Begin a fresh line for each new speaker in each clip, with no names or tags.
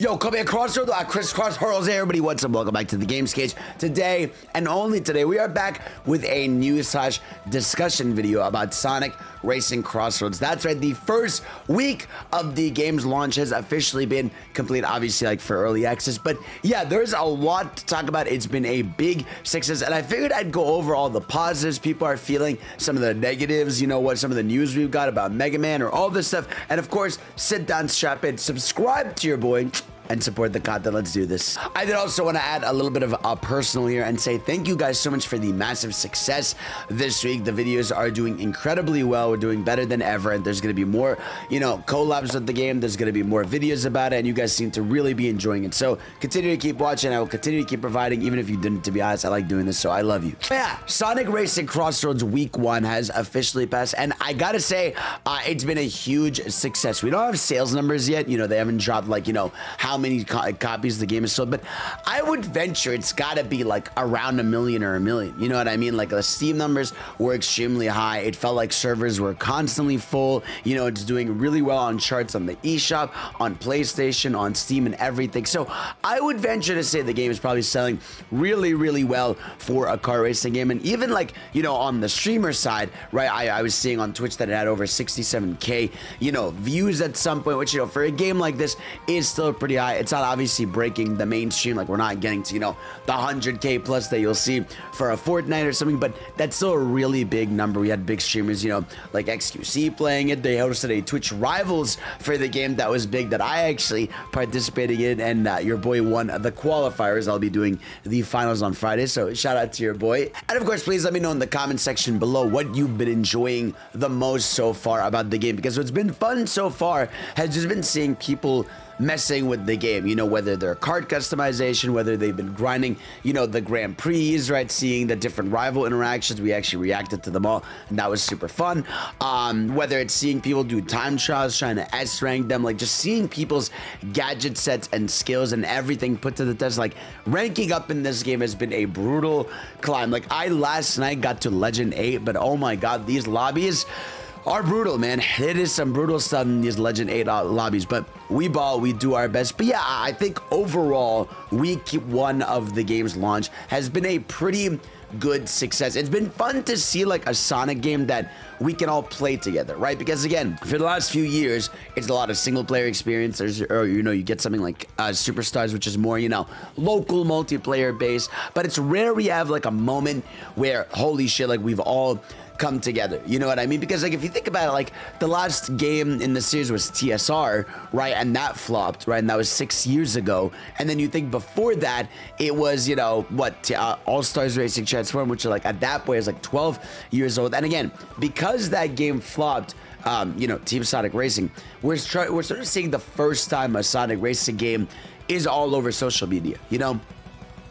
Yo, come here, Crossworld, Chris CrossWorlds, hey everybody, what's up? Welcome back to the Games Cage. Today, and only today, we are back with a news/discussion video about Sonic Racing CrossWorlds. That's right, the first week of the game's launch has officially been complete, obviously, like for early access. But yeah, there's a lot to talk about. It's been a big success, and I figured I'd go over all the positives people are feeling, some of the negatives, you know what, some of the news we've got about MEGAMAN or all this stuff, and of course, sit down, strap in, subscribe to your boy, and support the content. Let's do this. I did also want to add a little bit of a personal here and say thank you guys so much for the massive success this week. The videos are doing incredibly well. We're doing better than ever, and there's going to be more, you know, collabs with the game. There's going to be more videos about it, and you guys seem to really be enjoying it. So continue to keep watching. I will continue to keep providing, even if you didn't, to be honest. I like doing this, so I love you. But yeah, Sonic Racing CrossWorlds Week 1 has officially passed, and I gotta say, it's been a huge success. We don't have sales numbers yet. You know, they haven't dropped, like, you know, how many copies the game is sold, but I would venture it's gotta be like around 1 million or 1 million. You know what I mean? Like the Steam numbers were extremely high. It felt like servers were constantly full. You know, it's doing really well on charts on the eShop, on PlayStation, on Steam, and everything. So I would venture to say the game is probably selling really, really well for a car racing game. And even like, you know, on the streamer side, right? I was seeing on Twitch that it had over 67K, you know, views at some point, which, you know, for a game like this is still pretty high. It's not obviously breaking the mainstream, like we're not getting to, you know, the 100K plus that you'll see for a Fortnite or something, but that's still a really big number. We had big streamers, you know, like XQC playing it. They hosted a Twitch Rivals for the game that was big, that I actually participated in, and your boy won the qualifiers. I'll be doing the finals on Friday, so shout out to your boy. And of course, please let me know in the comment section below what you've been enjoying the most so far about the game, because what's been fun so far has just been seeing people messing with the game, you know, whether they're kart customization, whether they've been grinding, you know, the Grand Prix, right, seeing the different rival interactions. We actually reacted to them all, and that was super fun. Whether it's seeing people do time trials, trying to S-rank them, like just seeing people's gadget sets and skills and everything put to the test. Like ranking up in this game has been a brutal climb. Like I last night got to Legend 8, but oh my god, these lobbies are brutal, man. It is some brutal stuff in these Legend 8 lobbies, but we ball, we do our best. But yeah, I think overall, week 1 of the game's launch has been a pretty good success. It's been fun to see like a Sonic game that we can all play together, right? Because again, for the last few years, it's a lot of single player experiences, or you know, you get something like Superstars, which is more, you know, local multiplayer based, but it's rare we have like a moment where, holy shit, like we've all come together, you know what I mean? Because like if you think about it, like the last game in the series was TSR, right? And that flopped, right? And that was 6 years ago. And then you think before that it was, you know, what, All-Stars Racing Transform, which are like at that point is like 12 years old. And again, because that game flopped, you know, Team Sonic Racing, we're sort of seeing the first time a Sonic Racing game is all over social media, you know?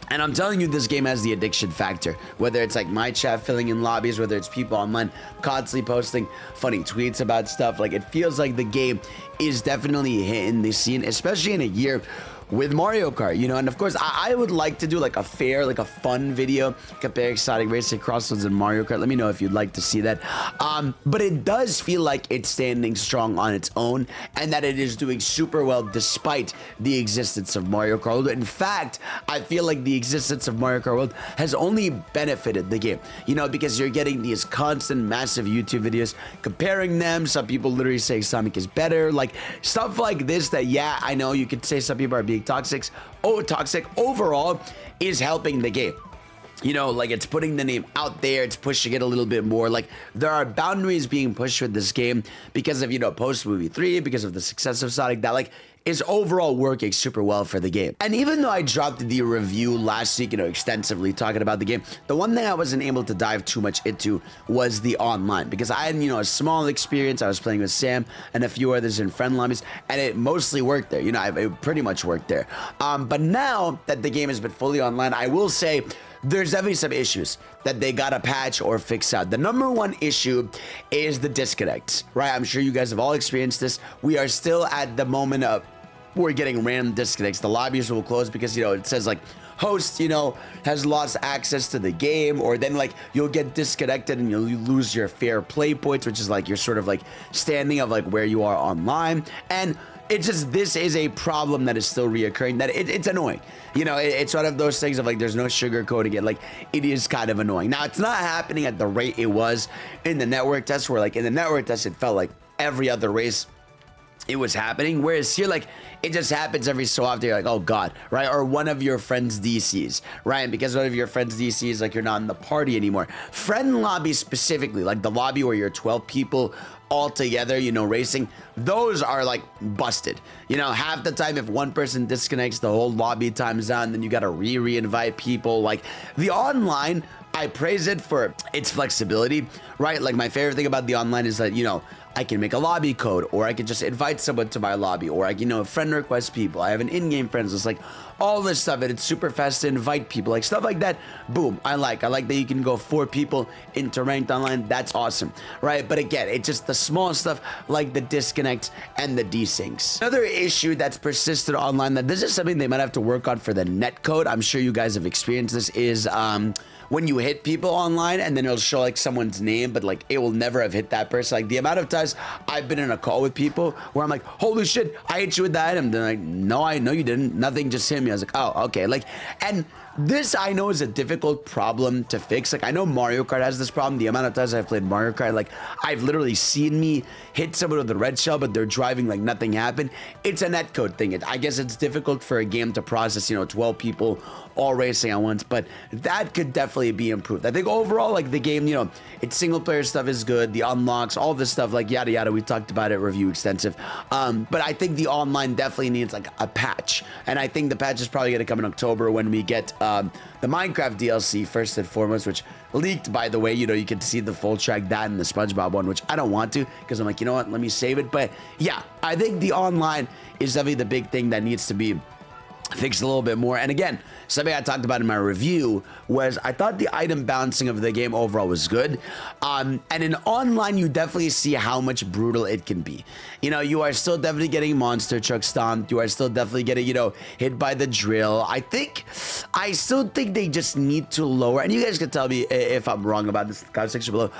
And I'm telling you, this game has the addiction factor. Whether it's like my chat filling in lobbies, whether it's people online constantly posting funny tweets about stuff, like it feels like the game is definitely hitting the scene, especially in a year with Mario Kart, you know. And of course, I would like to do like a fair, like a fun video comparing Sonic Racing CrossWorlds and Mario Kart. Let me know if you'd like to see that. But it does feel like it's standing strong on its own, and that it is doing super well despite the existence of Mario Kart World. In fact, I feel like the existence of Mario Kart World has only benefited the game, you know, because you're getting these constant massive YouTube videos comparing them. Some people literally say Sonic is better, like stuff like this that, yeah, I know you could say some people are being toxic overall is helping the game. You know, like it's putting the name out there, it's pushing it a little bit more. Like there are boundaries being pushed with this game because of, you know, post movie 3, because of the success of Sonic, that like is overall working super well for the game. And even though I dropped the review last week, you know, extensively talking about the game, the one thing I wasn't able to dive too much into was the online, because I had, you know, a small experience. I was playing with Sam and a few others in friend lobbies, and it mostly worked there. You know, it pretty much worked there. But now that the game has been fully online, I will say there's definitely some issues that they gotta patch or fix out. The number one issue is the disconnects, right? I'm sure you guys have all experienced this. We are still at the moment of we're getting random disconnects. The lobbies will close because, you know, it says like host, you know, has lost access to the game, or then like you'll get disconnected and you'll lose your fair play points, which is like your sort of like standing of like where you are online. And it's just, this is a problem that is still reoccurring, that it's annoying. You know, it's one of those things of like, there's no sugarcoating it. Like, it is kind of annoying. Now, it's not happening at the rate it was in the network test, where like in the network test, it felt like every other race it was happening, whereas here, like, it just happens every so often. You're like, oh god, right? Or one of your friends DCs, right? And because one of your friends DCs, like, you're not in the party anymore. Friend lobbies specifically, like the lobby where you're 12 people all together, you know, racing, those are like busted. You know, half the time if one person disconnects, the whole lobby times out, and then you gotta re-invite people. Like, the online, I praise it for its flexibility, right? Like, my favorite thing about the online is that, you know, I can make a lobby code, or I can just invite someone to my lobby, or I can, you know, friend request people. I have an in-game friends list, like all this stuff, and it's super fast to invite people, like stuff like that. Boom, I like that you can go 4 people into ranked online. That's awesome, right? But again, it's just the small stuff like the disconnects and the desyncs. Another issue that's persisted online, that this is something they might have to work on for the netcode. I'm sure you guys have experienced this, is when you hit people online and then it'll show like someone's name, but like it will never have hit that person. Like, the amount of times I've been in a call with people where I'm like, holy shit, I hit you with that item. They're like, no, I know you didn't. Nothing, just hit me. I was like, oh, okay. Like, and this I know is a difficult problem to fix. Like, I know Mario Kart has this problem. The amount of times I've played Mario Kart, like, I've literally seen me hit someone with a red shell, but they're driving like nothing happened. It's a netcode thing. I guess it's difficult for a game to process, you know, 12 people all racing at once, but that could definitely be improved. I think overall, like, the game, you know, its single player stuff is good. The unlocks, all this stuff, like yada yada, we talked about it, review extensive. But I think the online definitely needs like a patch, and I think the patch is probably going to come in October when we get the Minecraft DLC first and foremost, which leaked, by the way. You know, you can see the full track, that and the SpongeBob one, which I don't want to, because I'm like, you know what, let me save it. But yeah, I think the online is definitely the big thing that needs to be fixed a little bit more. And again, something I talked about in my review was I thought the item balancing of the game overall was good. And in online, you definitely see how much brutal it can be. You know, you are still definitely getting monster truck stomped. You are still definitely getting, you know, hit by the drill. I still think they just need to lower, and you guys can tell me if I'm wrong about this in the comment section below,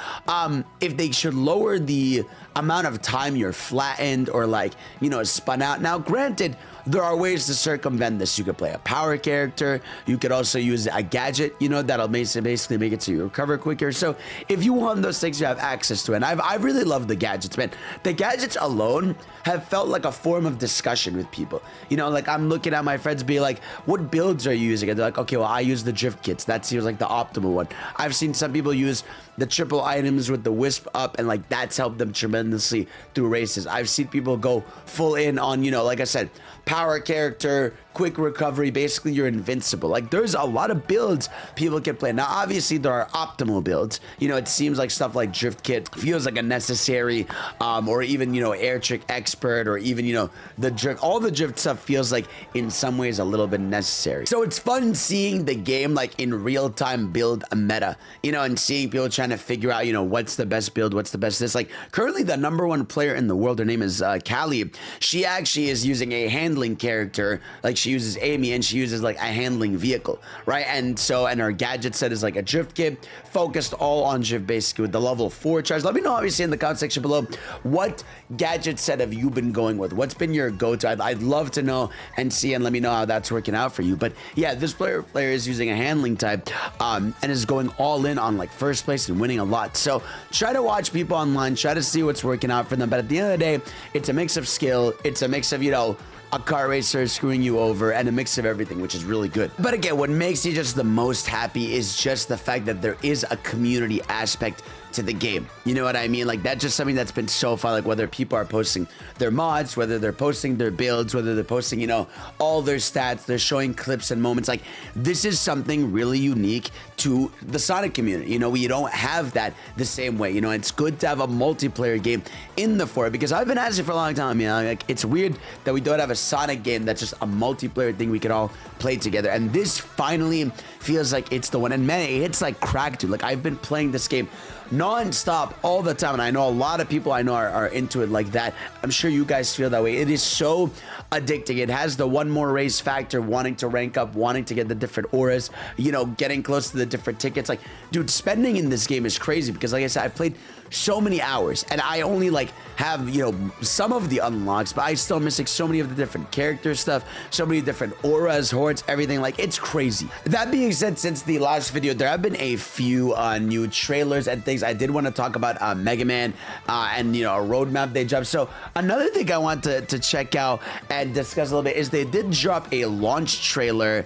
if they should lower the amount of time you're flattened or, like, you know, spun out. Now, granted, there are ways to circumvent this. You could play a power character. You could also use a gadget, you know, that'll basically make it so you recover quicker. So if you want those things, you have access to it. And I've really loved the gadgets, man. The gadgets alone have felt like a form of discussion with people. You know, like, I'm looking at my friends be like, what builds are you using? And they're like, okay, well, I use the drift kits. That seems like the optimal one. I've seen some people use the triple items with the wisp up, and like that's helped them tremendously through races. I've seen people go full in on, you know, like I said, power character, quick recovery, basically you're invincible. Like, there's a lot of builds people can play. Now, obviously, there are optimal builds. You know, it seems like stuff like drift kit feels like a necessary, or even, you know, air trick expert, or even, you know, the drift, all the drift stuff feels like in some ways a little bit necessary. So it's fun seeing the game like in real time build a meta, you know, and seeing people trying to figure out, you know, what's the best build, what's the best this. Like, currently the #1 player in the world, her name is Callie. She actually is using a handling character. Like, she uses Amy, and she uses like a handling vehicle, right? And so, and her gadget set is like a drift kit, focused all on drift, basically with the level 4 charge. Let me know, obviously, in the comment section below, what gadget set have you been going with? What's been your go-to? I'd love to know and see, and let me know how that's working out for you. But yeah, this player is using a handling type, and is going all in on like first place and winning a lot. So try to watch people online, try to see what's working out for them. But at the end of the day, it's a mix of skill, it's a mix of, you know, a car racer screwing you over, and a mix of everything, which is really good. But again, what makes you just the most happy is just the fact that there is a community aspect to the game. You know what I mean? Like, that's just something that's been so fun. Like, whether people are posting their mods, whether they're posting their builds, whether they're posting, you know, all their stats, they're showing clips and moments. Like, this is something really unique to the Sonic community. You know, we don't have that the same way. You know, it's good to have a multiplayer game in the for it, because I've been asking for a long time. You know, like, it's weird that we don't have a Sonic game that's just a multiplayer thing we could all play together. And this finally feels like it's the one. And man, it's like crack, dude. Like, I've been playing this game non-stop all the time, and I know a lot of people I know are into it like that. I'm sure you guys feel that way. It is so addicting. It has the one more race factor, wanting to rank up, wanting to get the different auras, you know, getting close to the different tickets. Like, dude, spending in this game is crazy, because like I said, I've played so many hours, and I only like have, you know, some of the unlocks, but I still missing so many of the different character stuff, so many different auras, hordes, everything. Like, it's crazy. That being said, since the last video, there have been a few new trailers and things. I did want to talk about MEGAMAN and, you know, a roadmap they dropped. So another thing I want to check out and discuss a little bit is they did drop a launch trailer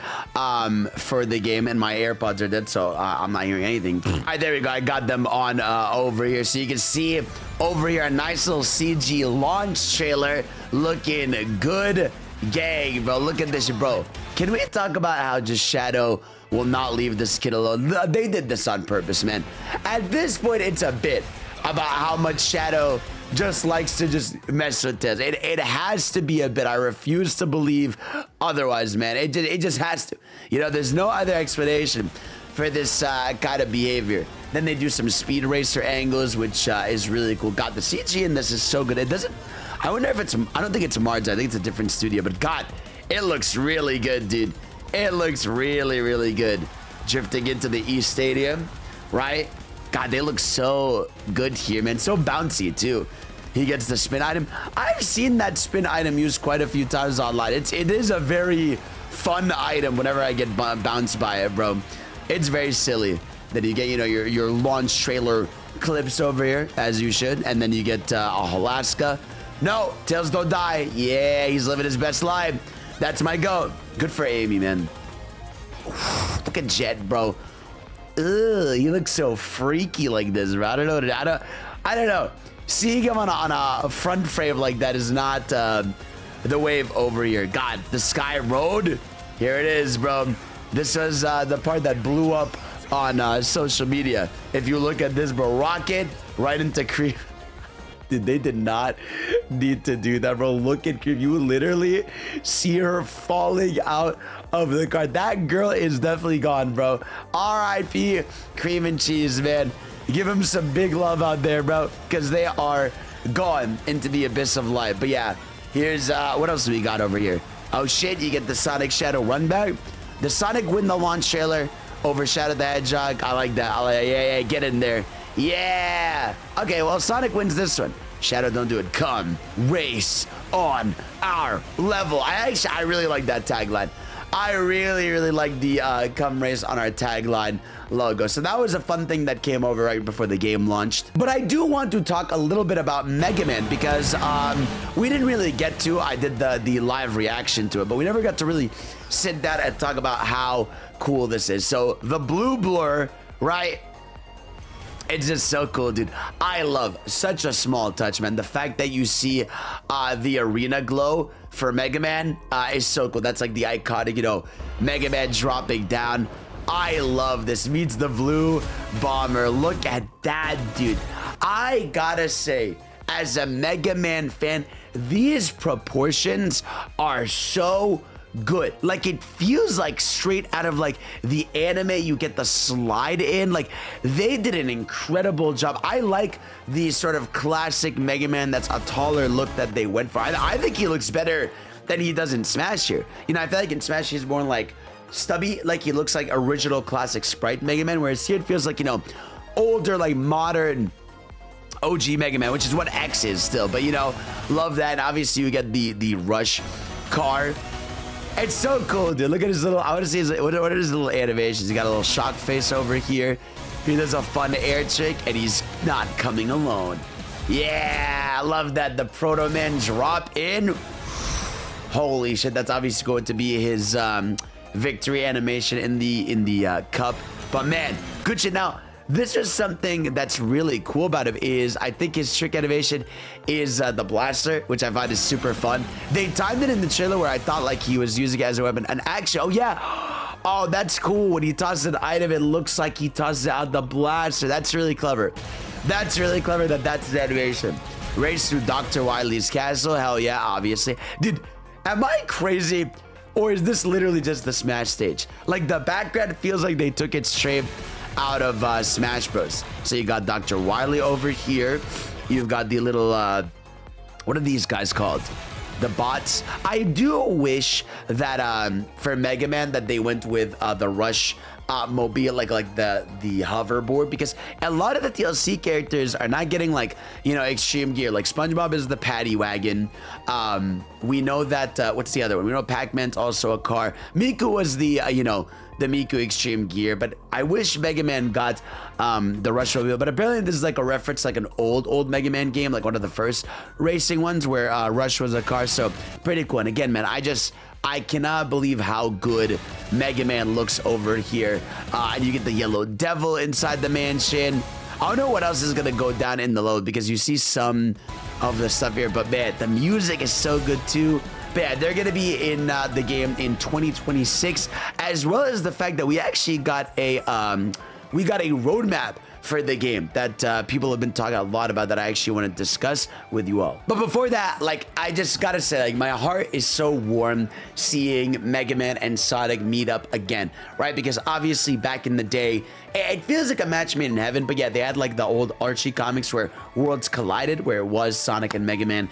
for the game, and my AirPods are dead, so I'm not hearing anything. All right, there we go. I got them on over here, so you can see over here a nice little CG launch trailer looking good. Gang, bro, look at this, bro. Can we talk about how just Shadow will not leave this kid alone? They did this on purpose, man. At this point, it's a bit about how much Shadow just likes to just mess with this. It has to be a bit. I refuse to believe otherwise, man. It just has to. You know, there's no other explanation for this kind of behavior. Then they do some speed racer angles, which is really cool. God, the CG in this is so good. It doesn't. I wonder if it's. I don't think it's Mars. I think it's a different studio. But God, it looks really good, dude. It looks really, really good. Drifting into the East Stadium, right? God, they look so good here, man. So bouncy, too. He gets the spin item. I've seen that spin item used quite a few times online. It is a very fun item whenever I get bounced by it, bro. It's very silly that you get, you know, your launch trailer clips over here, as you should. And then you get Alaska. No, Tails don't die. Yeah, he's living his best life. That's my goat. Good for Amy, man. Look at Jet, bro. Ugh, he looks so freaky like this, bro. I don't know. I don't know. Seeing him on a front frame like that is not the wave over here. God, the Sky Road. Here it is, bro. This was the part that blew up on social media. If you look at this, bro, rocket right into Creep. Dude, they did not need to do that, bro. Look at Creep. You literally see her falling out of the car. That girl is definitely gone, bro. R.I.P. Cream and Cheese, man. Give them some big love out there, bro, because they are gone into the abyss of life. But yeah, here's what else do we got over here? Oh shit, you get the Sonic Shadow run back. The Sonic win the launch trailer over Shadow the Hedgehog. I like that. Yeah, get in there. Yeah. Okay, well, Sonic wins this one. Shadow, don't do it. Come race on our level. I really like that tagline. I really like the come race on our tagline logo. So that was a fun thing that came over right before the game launched. But I do want to talk a little bit about MEGAMAN because we didn't really get to. I did the live reaction to it, but we never got to really sit down and talk about how cool this is. So the blue blur, right? It's just so cool, dude. I love such a small touch, man. The fact that you see the arena glow for MEGAMAN is so cool. That's like the iconic, you know, MEGAMAN dropping down. I love this. Meets the blue bomber. Look at that, dude. I gotta say, as a MEGAMAN fan, these proportions are so good. Like, it feels like straight out of like the anime you get the slide in. Like, they did an incredible job. I like the sort of classic MEGAMAN that's a taller look that they went for. I think he looks better than he does in Smash here. You know, I feel like in Smash he's more like stubby, like he looks like original classic sprite MEGAMAN, whereas here it feels like, you know, older, like modern OG MEGAMAN, which is what X is still. But, you know, love that. And obviously you get the Rush car. It's so cool, dude. Look at his little, I want to see his, what are his little animations? He got a little shock face over here. He does a fun air trick, and he's not coming alone. Yeah, I love that. The Proto Man drop in. Holy shit, that's obviously going to be his victory animation in the cup. But man, good shit. Now, this is something that's really cool about him is I think his trick animation is the blaster, which I find is super fun. They timed it in the trailer where I thought like he was using it as a weapon. And actually, oh yeah, oh that's cool. When he tosses an item, it looks like he tosses out the blaster. That's really clever. That's really clever that's his animation. Race through Dr. Wily's castle. Hell yeah, obviously. Dude, am I crazy? Or is this literally just the Smash stage? Like the background feels like they took it straight out of Smash Bros. So you got Dr. Wily over here. You've got the little what are these guys called? The bots. I do wish that for MEGAMAN that they went with the Rush mobile, like the hoverboard, because a lot of the DLC characters are not getting like, you know, extreme gear. Like SpongeBob is the paddy wagon. We know that what's the other one? We know Pac-Man's also a car. Miku was the you know, the Miku extreme gear, but I wish Mega Man got the Rush Mobile. But apparently this is like a reference, like an old Mega Man game, like one of the first racing ones where Rush was a car. So pretty cool. And again, man, I cannot believe how good Mega Man looks over here. And you get the Yellow Devil inside the mansion. I don't know what else is gonna go down in the load, because you see some of the stuff here, but man, the music is so good too. But yeah, they're gonna be in the game in 2026, as well as the fact that we actually got a roadmap for the game that people have been talking a lot about, that I actually want to discuss with you all. But before that, like, I just gotta say, like, my heart is so warm seeing Mega Man and Sonic meet up again, right? Because obviously back in the day, it feels like a match made in heaven. But yeah, they had like the old Archie comics where worlds collided, where it was Sonic and Mega Man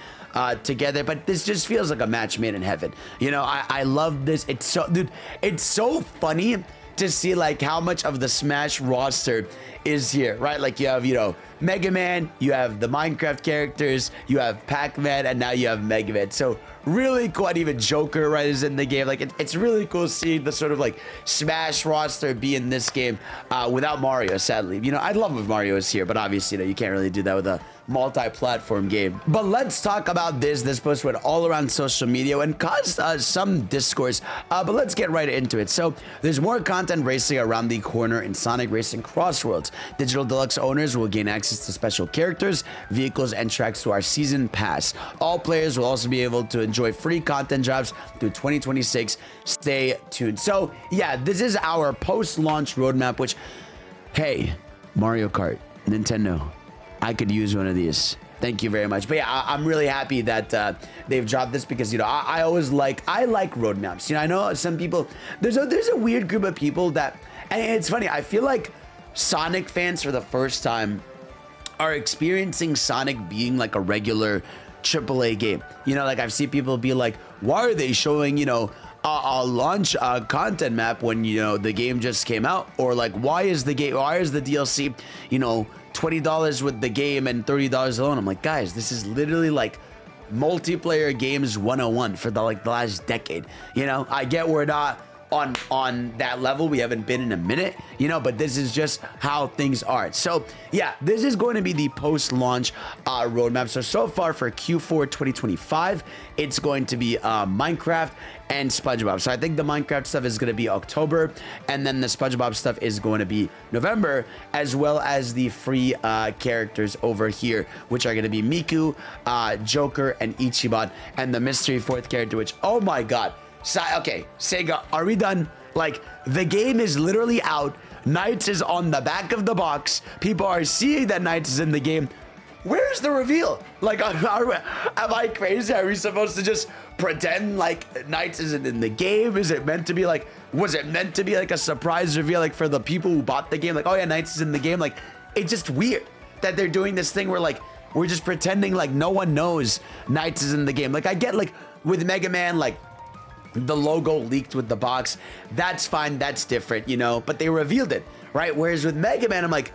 together. But this just feels like a match made in heaven. You know, I love this. It's so, dude, it's so funny to see like how much of the Smash roster is here, right? Like you have, you know, Mega Man, you have the Minecraft characters, you have Pac-Man, and now you have Mega Man. So really cool. And even Joker, right, is in the game. Like it's really cool seeing the sort of like Smash roster be in this game without Mario, sadly. You know, I'd love if Mario is here, but obviously, you know, you can't really do that with a multi-platform game. But let's talk about this. This post went all around social media and caused some discourse, but let's get right into it. So there's more content racing around the corner in Sonic Racing CrossWorlds. Digital Deluxe owners will gain access to special characters, vehicles, and tracks through our season pass. All players will also be able to enjoy free content drops through 2026. Stay tuned. So yeah, this is our post-launch roadmap, which, hey, Mario Kart, Nintendo, I could use one of these. Thank you very much. But yeah, I'm really happy that they've dropped this, because, you know, I like roadmaps. You know, I know some people, there's a weird group of people that, and it's funny, I feel like Sonic fans for the first time are experiencing Sonic being like a regular AAA game. You know, like I've seen people be like, why are they showing, you know, a launch content map when, you know, the game just came out? Or like, why is the DLC, you know, $20 with the game and $30 alone? I'm like, guys, this is literally like multiplayer games 101 for the last decade. You know, I get we're not on that level, we haven't been in a minute, you know, but this is just how things are. So yeah, this is going to be the post-launch roadmap. So far for Q4 2025, it's going to be Minecraft and SpongeBob. So I think the Minecraft stuff is going to be October, and then the SpongeBob stuff is going to be November, as well as the free characters over here, which are going to be Miku, Joker, and Ichiban, and the mystery fourth character, which, oh my god. So, okay, Sega, are we done? Like, the game is literally out. Knights is on the back of the box. People are seeing that Knights is in the game. Where's the reveal? Like, am I crazy? Are we supposed to just pretend like Knights isn't in the game? Is it meant to be like, was it meant to be like a surprise reveal, like for the people who bought the game? Like, oh yeah, Knights is in the game. Like, it's just weird that they're doing this thing where like, we're just pretending like no one knows Knights is in the game. Like, I get like with Mega Man, like, the logo leaked with the box, that's fine, that's different, you know, but they revealed it, right? Whereas with Mega Man, I'm like,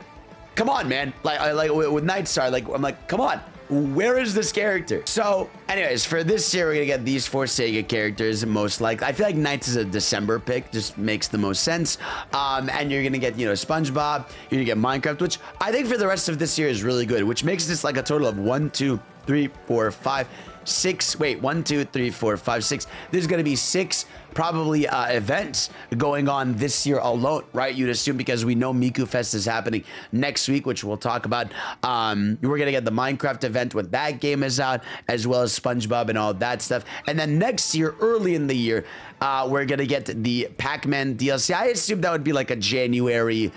come on, man. Like with Nightstar, like, I'm like, come on, where is this character? So anyways, for this year, we're gonna get these 4 Sega characters, most likely. I feel like Knights is a December pick, just makes the most sense. And you're gonna get, you know, SpongeBob, you're gonna get Minecraft, which I think for the rest of this year is really good, which makes this like a total of 1, 2, 3, 4, 5, 6. Wait, 1, 2, 3, 4, 5, 6. There's gonna be 6 probably events going on this year alone, right? You'd assume, because we know Miku Fest is happening next week, which we'll talk about. We're gonna get the Minecraft event when that game is out, as well as SpongeBob and all that stuff. And then next year, early in the year, we're gonna get the Pac-Man DLC. I assume that would be like a January,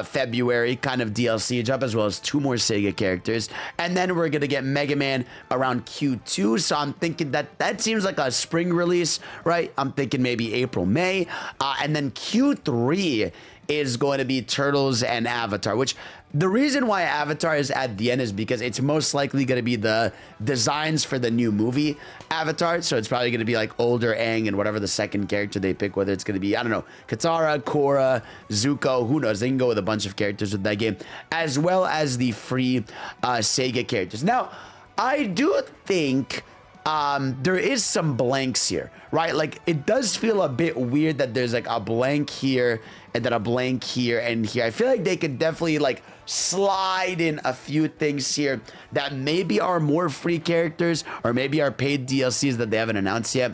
February kind of DLC drop, as well as 2 more Sega characters. And then we're gonna get Mega Man around Q2. So I'm thinking that seems like a spring release, right? I'm thinking maybe April, May. And then Q3 is going to be Turtles and Avatar, which the reason why Avatar is at the end is because it's most likely going to be the designs for the new movie Avatar. So it's probably going to be like older Aang and whatever the second character they pick, whether it's going to be, I don't know, Katara, Korra, Zuko, who knows? They can go with a bunch of characters with that game, as well as the free Sega characters. Now, I do think there is some blanks here, right? Like, it does feel a bit weird that there's like a blank here and then a blank here and here. I feel like they could definitely like slide in a few things here that maybe are more free characters or maybe are paid DLCs that they haven't announced yet,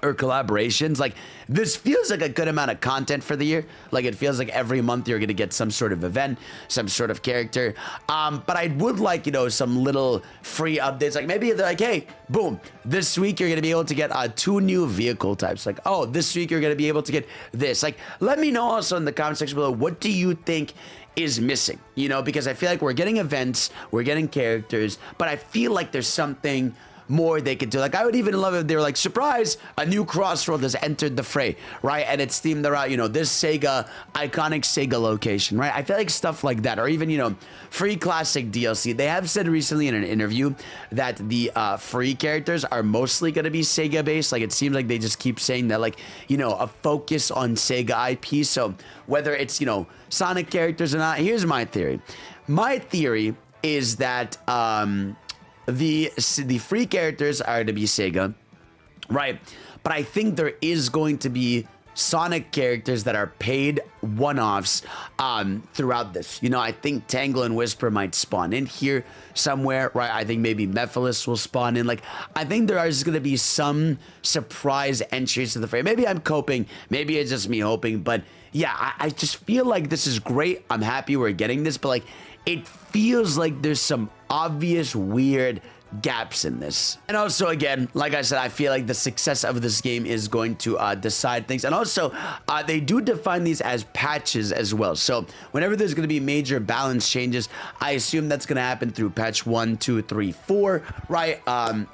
or collaborations. Like, this feels like a good amount of content for the year. Like, it feels like every month you're gonna get some sort of event, some sort of character. But I would like, you know, some little free updates. Like, maybe they're like, hey, boom, this week you're gonna be able to get 2 new vehicle types. Like, oh, this week you're gonna be able to get this. Like, let me know also in the comment section below, what do you think is missing? You know, because I feel like we're getting events, we're getting characters, but I feel like there's something more they could do. Like, I would even love if they were like, surprise, a new Crossworld has entered the fray, right? And it's themed around, you know, this Sega, iconic Sega location, right? I feel like stuff like that, or even, you know, free classic DLC. They have said recently in an interview that the free characters are mostly going to be Sega based. Like, it seems like they just keep saying that, like, you know, a focus on Sega IP. So whether it's, you know, Sonic characters or not, here's my theory. My theory is that, the free characters are to be Sega, right? But I think there is going to be Sonic characters that are paid one-offs throughout this. You know, I think Tangle and Whisper might spawn in here somewhere, right? I think maybe Mephiles will spawn in. Like, I think there is going to be some surprise entries to the fray. Maybe I'm coping. Maybe it's just me hoping. But yeah, I just feel like this is great. I'm happy we're getting this. But like, it feels like there's some obvious weird gaps in this. And also, again, like I said, I feel like the success of this game is going to decide things. And also, they do define these as patches as well. So whenever there's going to be major balance changes, I assume that's going to happen through patch 1, 2, 3, 4, right,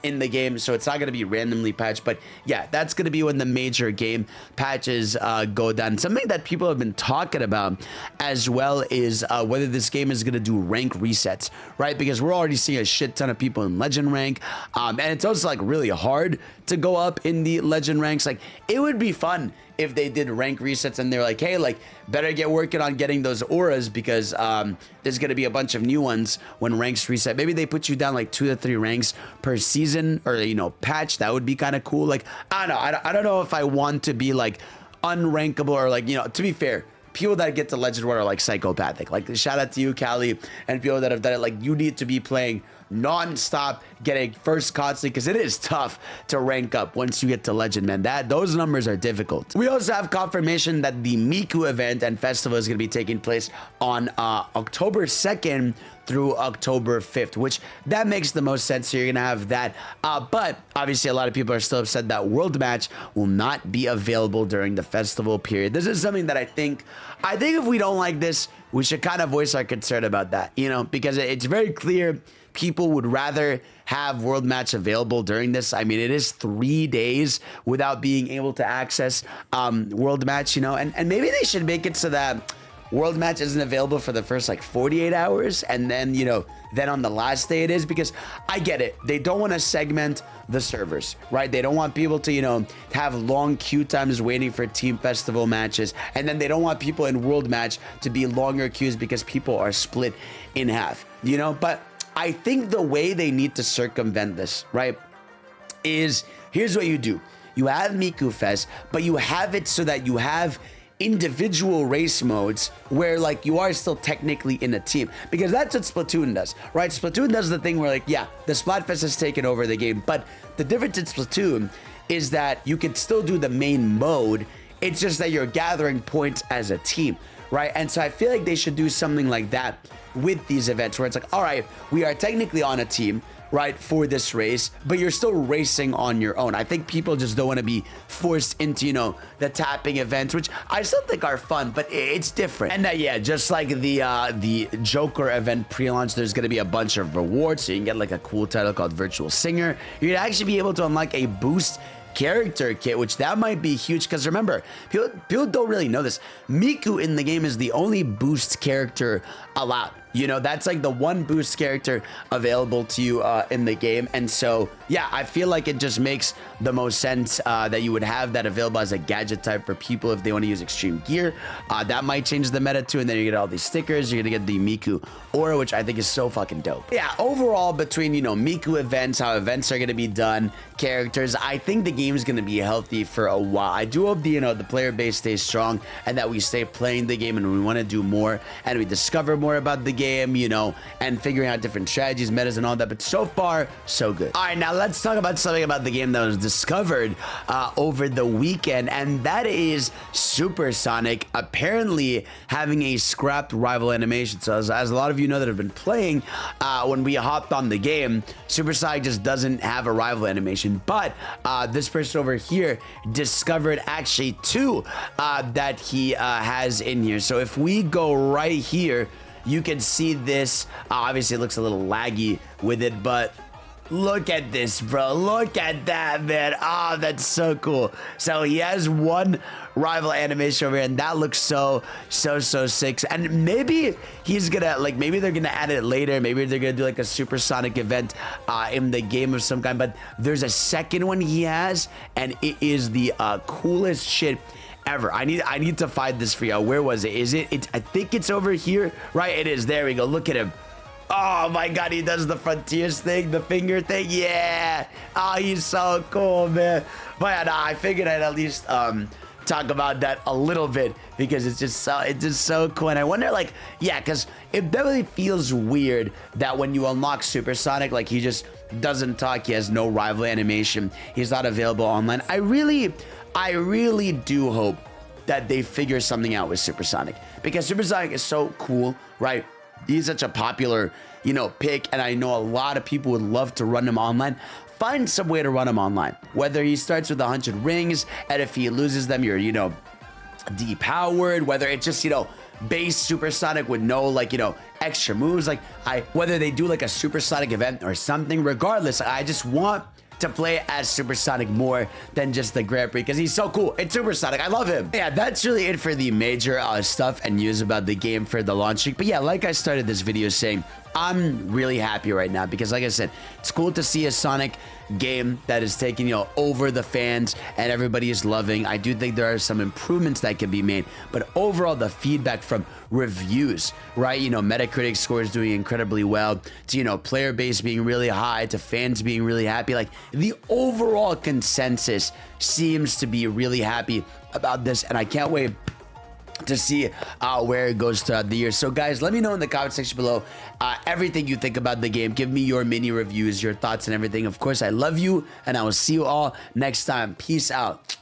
in the game. So it's not going to be randomly patched. But yeah, that's going to be when the major game patches go down. Something that people have been talking about as well is whether this game is going to do rank resets, right? Because we're already seeing a shit ton of people in legend rank, and it's also like really hard to go up in the legend ranks. Like, it would be fun if they did rank resets and they're like, hey, like, better get working on getting those auras because there's gonna be a bunch of new ones when ranks reset. Maybe they put you down like 2 to 3 ranks per season, or, you know, patch. That would be kind of cool. Like, I don't know, I don't know if I want to be like unrankable, or like, you know, to be fair, people that get to Legend 1 are like psychopathic. Like, shout out to you, Callie, and people that have done it. Like, you need to be playing non-stop, getting first constantly, because it is tough to rank up once you get to Legend, man. Those numbers are difficult. We also have confirmation that the Miku event and festival is going to be taking place on October 2nd through October 5th, which that makes the most sense. So you're gonna have that, but obviously a lot of people are still upset that World Match will not be available during the festival period. This is something that I think if we don't like this, we should kind of voice our concern about that, you know, because it's very clear people would rather have World Match available during this. I mean, it is 3 days without being able to access World Match, you know, and maybe they should make it so that World Match isn't available for the first like 48 hours, and then, you know, then on the last day it is, because I get it. They don't want to segment the servers, right? They don't want people to, you know, have long queue times waiting for team festival matches, and then they don't want people in World Match to be longer queues because people are split in half, you know? But I think the way they need to circumvent this, right, is here's what you do. You have Miku Fest, but you have it so that you have individual race modes where like you are still technically in a team, because that's what Splatoon does, right? Splatoon does the thing where like, yeah, the Splatfest has taken over the game, but the difference in Splatoon is that you can still do the main mode. It's just that you're gathering points as a team, right? And so I feel like they should do something like that with these events where it's like, all right, we are technically on a team, right, for this race, but you're still racing on your own. I think people just don't want to be forced into, you know, the tapping events, which I still think are fun, but it's different. And yeah, just like the Joker event pre-launch, there's going to be a bunch of rewards, so you can get like a cool title called Virtual Singer. You'd actually be able to unlock a boost character kit, which that might be huge because remember, people don't really know this. Miku in the game is the only boost character allowed. You know, that's like the one boost character available to you in the game. And so, yeah, I feel like it just makes the most sense that you would have that available as a gadget type for people if they want to use extreme gear. That might change the meta too. And then you get all these stickers. You're going to get the Miku aura, which I think is so fucking dope. Yeah, overall, between, you know, Miku events, how events are going to be done, characters, I think the game is going to be healthy for a while. I do hope the, you know, the player base stays strong and that we stay playing the game and we want to do more and we discover more about the game, you know, and figuring out different strategies, metas, and all that. But so far, so good. All right, now let's talk about something about the game that was discovered over the weekend, and that is Supersonic apparently having a scrapped rival animation. So as a lot of you know that have been playing, when we hopped on the game, Supersonic just doesn't have a rival animation. But this person over here discovered actually two that he has in here. So if we go right here, you can see this. Obviously, it looks a little laggy with it, but look at this, bro. Look at that, man. Oh, that's so cool. So he has one rival animation over here, and that looks so sick. And maybe he's gonna, like, maybe they're gonna add it later. Maybe they're gonna do like a Supersonic event in the game of some kind. But there's a second one he has, and it is the coolest shit ever. I need to find this for you. Where was it? Is it? I think it's over here. Right, it is. There we go. Look at him. Oh my god, he does the frontiers thing, the finger thing. Yeah. Oh, he's so cool, man. But yeah, I figured I'd at least talk about that a little bit because it's just so cool. And I wonder, like, yeah, because it definitely feels weird that when you unlock Supersonic, like, he just doesn't talk. He has no rival animation. He's not available online. I really do hope that they figure something out with Supersonic because Supersonic is so cool, right? He's such a popular, you know, pick, and I know a lot of people would love to run him online. Find some way to run him online. Whether he starts with 100 rings, and if he loses them, you're, you know, depowered. Whether it's just, you know, base Supersonic with no, like, you know, extra moves. Like, whether they do like a Supersonic event or something. Regardless, I just want to play as Supersonic more than just the Grand Prix because he's so cool. It's Supersonic. I love him. Yeah, that's really it for the major stuff and news about the game for the launch week. But yeah, like I started this video saying, I'm really happy right now because, like I said, it's cool to see a Sonic game that is taking, you know, over the fans and everybody is loving. I do think there are some improvements that can be made, but overall the feedback from reviews, right? You know, Metacritic scores doing incredibly well to, you know, player base being really high to fans being really happy. Like, the overall consensus seems to be really happy about this, and I can't wait to see where it goes throughout the year. So guys, let me know in the comment section below everything you think about the game. Give me your mini reviews, your thoughts, and everything. Of course, I love you, and I will see you all next time. Peace out.